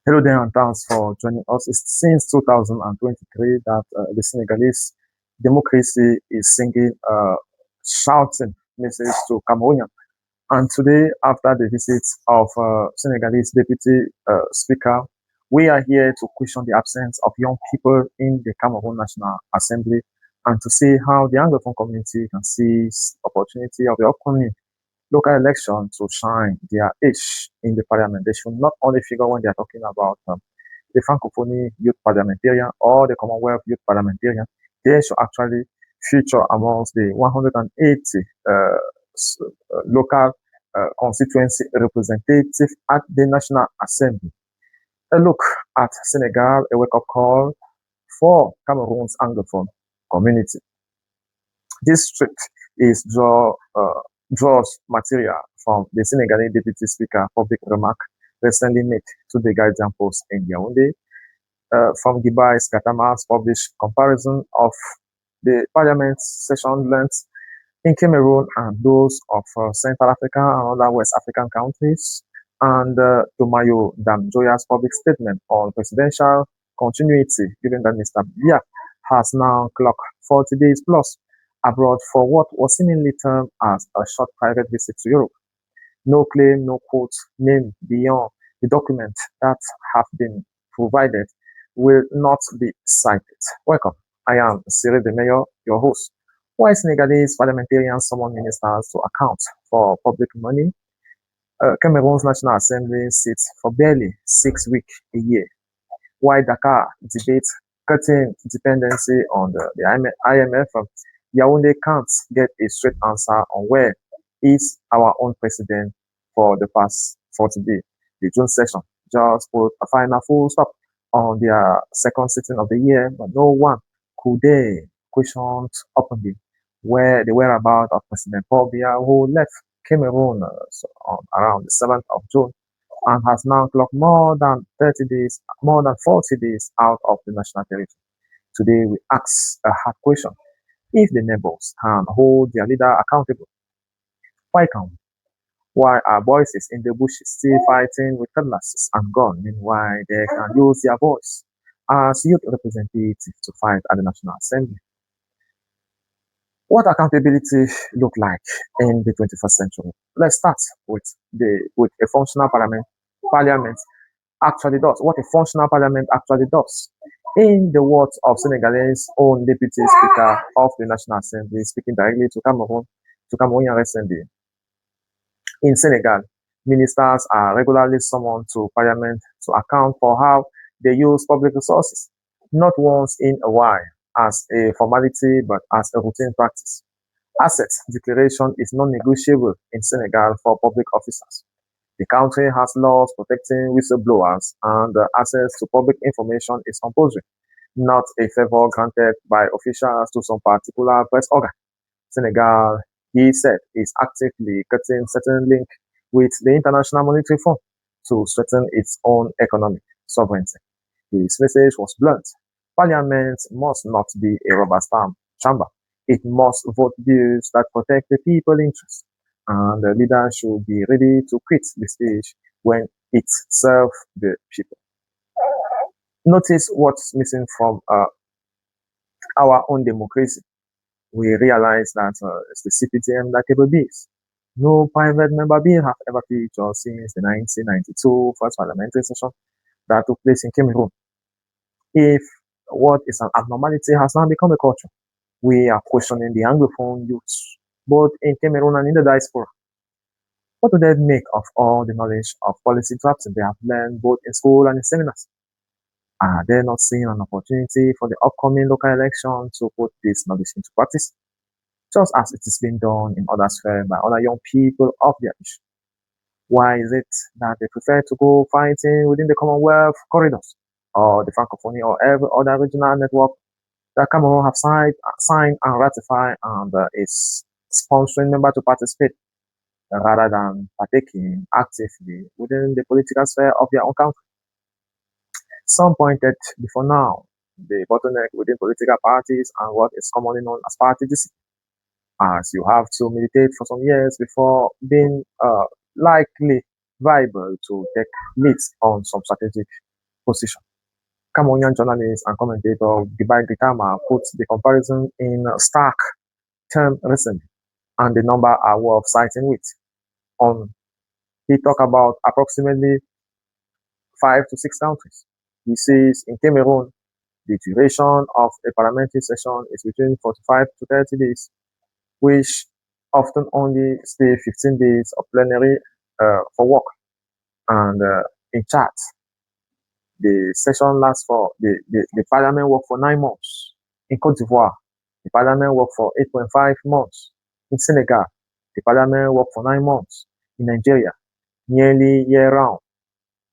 Hello there, and thanks for joining us. It's since 2023 that the Senegalese democracy is singing, shouting message to Cameroonian. And today, after the visit of Senegalese Deputy Speaker, we are here to question the absence of young people in the Cameroon National Assembly and to see how the Anglophone community can seize opportunity of the upcoming local election to shine their age in the parliament. They should not only figure when they are talking about the Francophonie youth parliamentarian or the Commonwealth youth parliamentarian. They should actually feature amongst the 180 local constituency representatives at the National Assembly. A look at Senegal, a wake-up call for Cameroon's Anglophone community. This script is draws material from the Senegalese Deputy Speaker public remark recently made to the Guardian Post in Yaoundé, from Guibai Gatama's published comparison of the parliament session length in Cameroon and those of Central Africa and other West African countries, and Tomaino Ndam Njoya's public statement on presidential continuity, given that Mr. Biya has now clocked 40 days plus abroad for what was seemingly termed as a short private visit to Europe. No claim, no quote, name beyond the document that have been provided will not be cited. Welcome. I am Cyril de Mayor, your host. Why Senegalese parliamentarians summon ministers to account for public money? Cameroon's National Assembly sits for barely 6 weeks a year. Why Dakar debates cutting dependency on the IMF? Yaoundé can't get a straight answer on where is our own president for the past 40 days. The June session just put a final full stop on their second sitting of the year, but no one could dare question openly where the whereabouts of President Paul Biya, who left Cameroon around the 7th of June and has now clocked more than 30 days, more than 40 days out of the national territory. Today, we ask a hard question. If the neighbors can hold their leader accountable, why can't we? Why are voices in the bushes still fighting with cutlasses and guns? Meanwhile, they can use their voice as youth representatives to fight at the National Assembly. What accountability look like in the 21st century? Let's start with a functional parliament actually does. What a functional parliament actually does. In the words of Senegalese own deputy speaker of the National Assembly, speaking directly to Cameroonian recently, in Senegal, ministers are regularly summoned to parliament to account for how they use public resources, not once in a while as a formality, but as a routine practice. Asset declaration is non-negotiable in Senegal for public officers. The country has laws protecting whistleblowers, and access to public information is compulsory, not a favor granted by officials to some particular press organ. Senegal, he said, is actively cutting certain link with the International Monetary Fund to strengthen its own economic sovereignty. His message was blunt. Parliament must not be a rubber stamp chamber. It must vote bills that protect the people's interests, and the leader should be ready to quit the stage when it serves the people. Notice what's missing from our own democracy. We realize that it's the CPTM that table bills. No private member bill have ever featured since the 1992 first parliamentary session that took place in Cameroon. If what is an abnormality has now become a culture, we are questioning the Anglophone youths, both in Cameroon and in the diaspora. What do they make of all the knowledge of policy drafting they have learned both in school and in seminars? Are they not seeing an opportunity for the upcoming local election to put this knowledge into practice, just as it is being done in other spheres by other young people of their age? Why is it that they prefer to go fighting within the Commonwealth corridors or the Francophonie or every other regional network that Cameroon have signed and ratified and is sponsoring members to participate rather than partaking actively within the political sphere of their own country? Some pointed before now the bottleneck within political parties and what is commonly known as party discipline, as you have to meditate for some years before being likely viable to take leads on some strategic position. Cameroonian journalist and commentator Guibai Gatama put the comparison in stark terms recently, and the number are worth citing with. On He talked about approximately 5 to 6 countries. He says in Cameroon, the duration of a parliamentary session is between 45 to 30 days, which often only stay 15 days of plenary for work. And in Chad, the session lasts for the parliament work for 9 months. In Cote d'Ivoire, the parliament work for 8.5 months. In Senegal, the parliament work for 9 months. In Nigeria, nearly year round,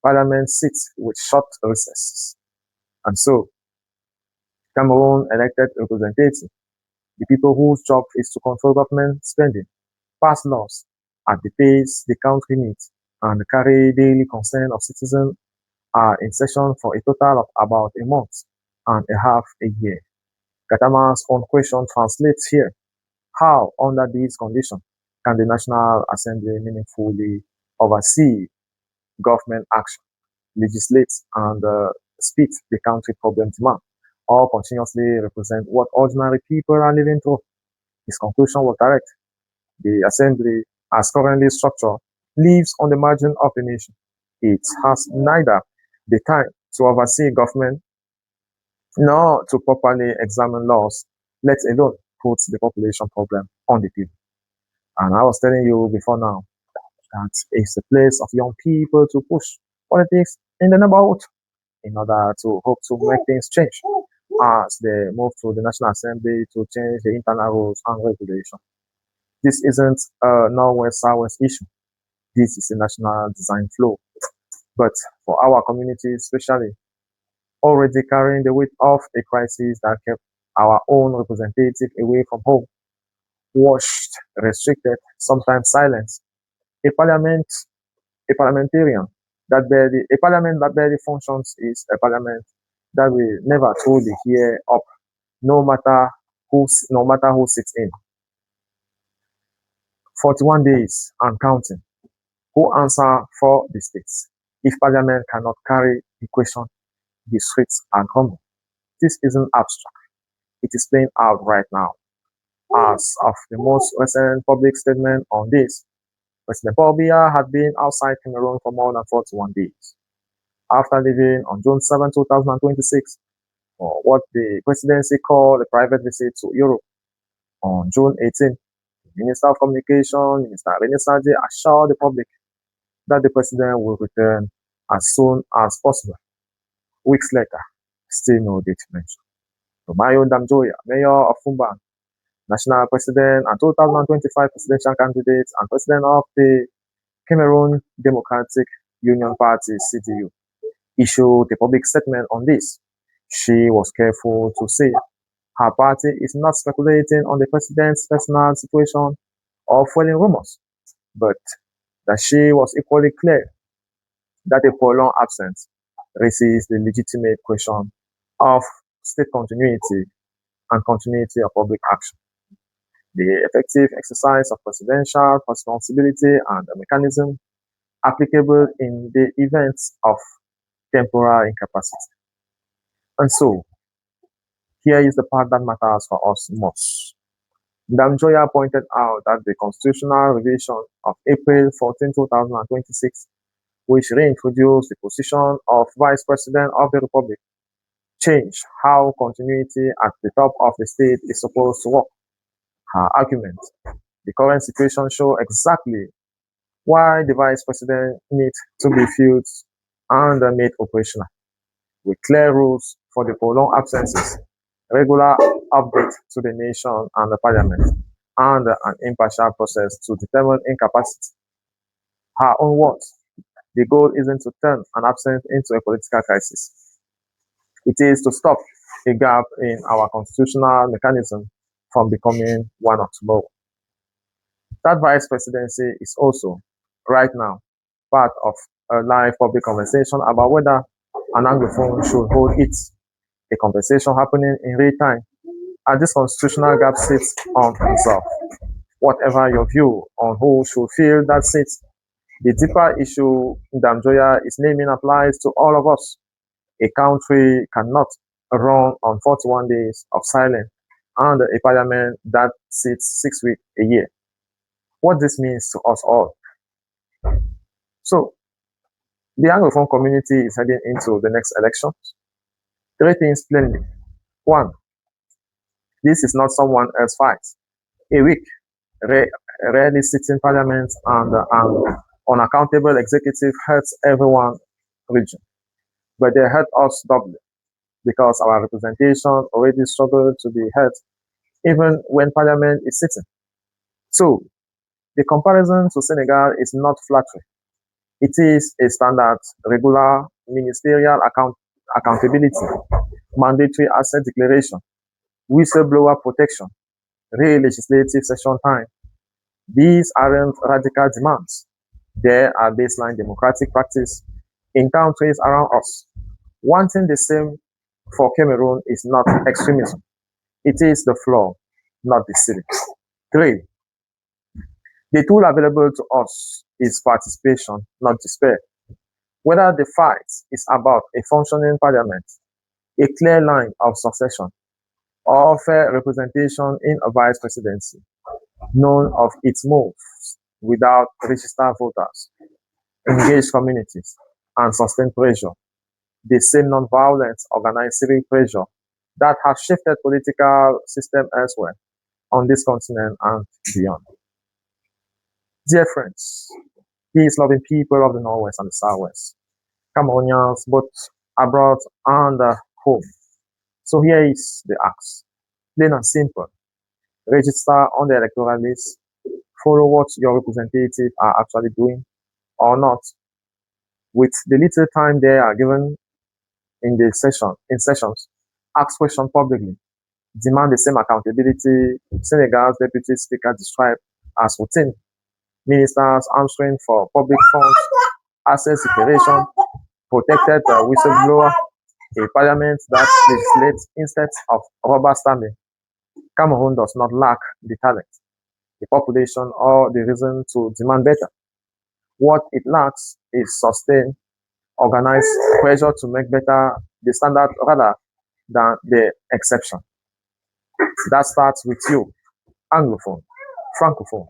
parliament sits with short recesses. And so, Cameroon elected representatives, the people whose job is to control government spending, pass laws at the pace the country needs, and carry daily concern of citizens are in session for a total of about a month and a half a year. Gatama's own question translates here. How, under these conditions, can the National Assembly meaningfully oversee government action, legislate, and speak the country problem demand, or continuously represent what ordinary people are living through? His conclusion was direct. The Assembly, as currently structured, lives on the margin of the nation. It has neither the time to oversee government nor to properly examine laws, let alone put the population problem on the table. And I was telling you before now that it's the place of young people to push politics in the neighborhood in order to hope to make things change as they move to the National Assembly to change the internal rules and regulations. This isn't a Northwest-Southwest issue. This is a national design flaw. But for our community especially, already carrying the weight of a crisis that kept our own representative away from home, washed, restricted, sometimes silenced, a parliament, a parliamentarian a parliament that barely functions is a parliament that will never truly hear up, no matter who sits in. 41 days and counting. Who answer for the states? If parliament cannot carry the question, the streets are humble. This isn't abstract. It is playing out right now. As of the most recent public statement on this, President Biya had been outside Cameroon for more than 41 days. After leaving on June 7, 2026, for what the presidency called a private visit to Europe, on June 18, the Minister of Communication, Minister Renesaji, assured the public that the president will return as soon as possible. Weeks later, still no date mentioned. Tomaino Ndam Njoya, Mayor of Fumban, National President and 2025 presidential candidate and President of the Cameroon Democratic Union Party (CDU), issued a public statement on this. She was careful to say her party is not speculating on the president's personal situation or fueling rumors, but that she was equally clear that a prolonged absence raises the legitimate question of state continuity and continuity of public action. The effective exercise of presidential responsibility and a mechanism applicable in the event of temporal incapacity. And so, here is the part that matters for us most. Ndam Njoya pointed out that the constitutional revision of April 14, 2026, which reintroduced the position of Vice President of the Republic, changed how continuity at the top of the state is supposed to work. Her argument, the current situation shows exactly why the Vice President needs to be filled and made operational, with clear rules for the prolonged absences, regular update to the nation and the parliament, and an impartial process to determine incapacity. Her own words, the goal isn't to turn an absence into a political crisis. It is to stop a gap in our constitutional mechanism from becoming one of tomorrow. That vice presidency is also, right now, part of a live public conversation about whether an Anglophone should hold it, a conversation happening in real time, as this constitutional gap sits on itself. Whatever your view on who should fill that seat, the deeper issue Ndam Njoya is naming applies to all of us. A country cannot run on 41 days of silence and a parliament that sits 6 weeks a year. What this means to us all. So, the Anglophone community is heading into the next election. Three things plainly. One, this is not someone else's fight. A weak, rarely sitting parliament and unaccountable executive hurts everyone region, but they hurt us doubly because our representation already struggled to be heard even when parliament is sitting. Two, the comparison to Senegal is not flattering. It is a standard, regular ministerial accountability, mandatory asset declaration, whistleblower protection, real legislative session time. These aren't radical demands. They are baseline democratic practice in countries around us. Wanting the same for Cameroon is not extremism. It is the flaw, not the ceiling. Three, the tool available to us is participation, not despair. Whether the fight is about a functioning parliament, a clear line of succession, or fair representation in a vice-presidency, none of its moves without registered voters, engaged communities, and sustained pressure, the same non-violent organized civic pressure that has shifted political system elsewhere on this continent and beyond. Dear friends, peace-loving people of the Northwest and the Southwest, Cameroonians both abroad and home. So here is the ask, plain and simple. Register on the electoral list, follow what your representatives are actually doing or not. With the little time they are given in sessions, ask questions publicly, demand the same accountability Senegal's deputy speaker described as routine. Ministers answering for public funds, access declaration, protected whistleblower, a parliament that legislates instead of rubber stamping. Cameroon does not lack the talent, the population, or the reason to demand better. What it lacks is sustained, organized pressure to make better the standard rather than the exception. That starts with you, Anglophone, Francophone,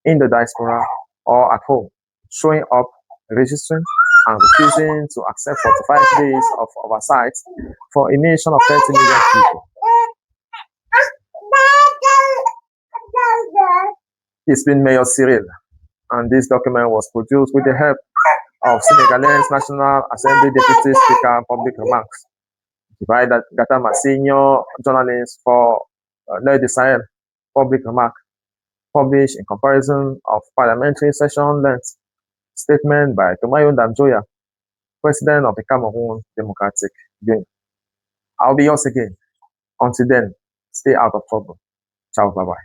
in the diaspora or at home, showing up, registering, and refusing to accept 45 days of oversight for a nation of 30 million people. It's been Mayor Cyril, and this document was produced with the help of Senegalese National Assembly Deputy Speaker Public Remarks. Guibai Gatama, senior journalist for Le du Sahel, Public Remark, published in comparison of parliamentary session length statement by Tomaino Ndam Njoya, President of the Cameroon Democratic Union. I'll be yours again. Until then, stay out of trouble. Ciao, bye-bye.